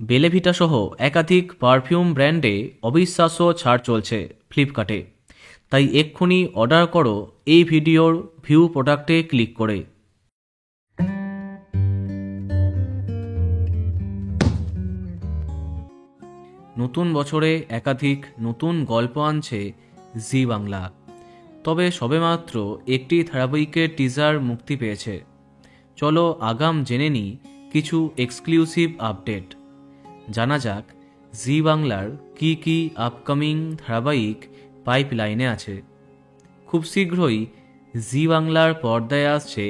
বেলেভিটা সহ একাধিক পারফিউম ব্র্যান্ডে অবিশ্বাস্য ছাড় চলছে ফ্লিপকার্টে। তাই এক্ষুনি অর্ডার করো এই ভিডিওর ভিউ প্রোডাক্টে ক্লিক করে। নতুন বছরে একাধিক নতুন গল্প আনছে জি বাংলা। তবে সবেমাত্র একটি ধারাবাহিকের টিজার মুক্তি পেয়েছে। চলো আগাম জেনে নিই কিছু এক্সক্লুসিভ আপডেট। জানা যাক জি বাংলার কি কি আপকামিং ধারাবাহিক পাইপলাইনে আছে। খুব শীঘ্রই জি বাংলার পর্দায় আসছে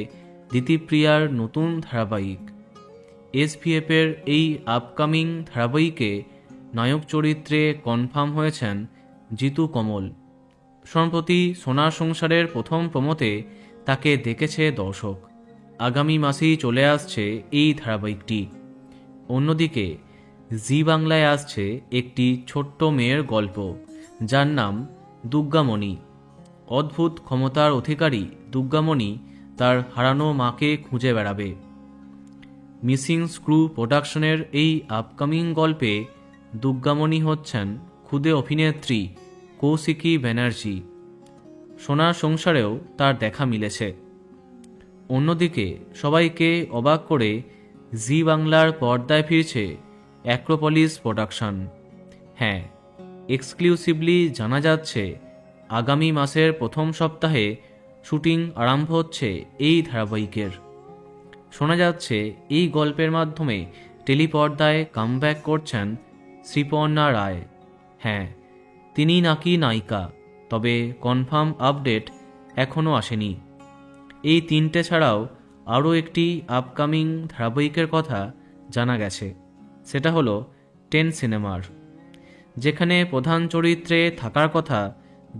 দিতিপ্রিয়ার নতুন ধারাবাহিক। এসভিএফের এই আপকামিং ধারাবাহিকে নায়ক চরিত্রে কনফার্ম হয়েছেন জিতু কমল। সম্প্রতি সোনার সংসারের প্রথম প্রমোতে তাকে দেখেছে দর্শক। আগামী মাসেই চলে আসছে এই ধারাবাহিকটি। অন্যদিকে জি বাংলায় আসছে একটি ছোট্ট মেয়ের গল্প, যার নাম দুর্গামণি। অদ্ভুত ক্ষমতার অধিকারী দুর্গামণি তার হারানো মাকে খুঁজে বেড়াবে। মিসিং স্ক্রু প্রোডাকশনের এই আপকামিং গল্পে দুর্গামণি হচ্ছেন খুদে অভিনেত্রী কৌশিকী ব্যানার্জি। সোনার সংসারেও তার দেখা মিলেছে। অন্যদিকে সবাইকে অবাক করে জি বাংলার পর্দায় ফিরছে অ্যাক্রোপলিস প্রোডাকশন। হ্যাঁ, এক্সক্লুসিভলি জানা যাচ্ছে আগামী মাসের প্রথম সপ্তাহে শুটিং আরম্ভ হচ্ছে এই ধারাবাহিকের। শোনা যাচ্ছে এই গল্পের মাধ্যমে টেলিপর্দায় কামব্যাক করছেন শ্রীপর্ণা রায়। হ্যাঁ, তিনি নাকি নায়িকা, তবে কনফার্ম আপডেট এখনও আসেনি। এই তিনটে ছাড়াও আরও একটি আপকামিং ধারাবাহিকের কথা জানা গেছে। সেটা হলো 10 সিনেমার, যেখানে প্রধান চরিত্রে থাকার কথা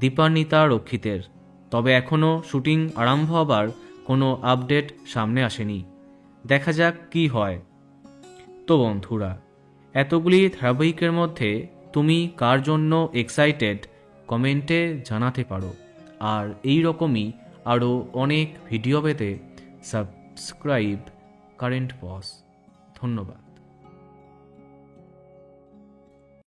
দীপান্বিতা রক্ষিতের। তবে এখনও শুটিং আরম্ভ হবার কোনো আপডেট সামনে আসেনি। দেখা যাক কি হয়। তো বন্ধুরা, এতগুলি ধারাবাহিকের মধ্যে তুমি কার জন্য এক্সাইটেড কমেন্টে জানাতে পারো। আর এই রকমই আরও অনেক ভিডিও পেতে সাবস্ক্রাইব কারেন্ট পজ। ধন্যবাদ।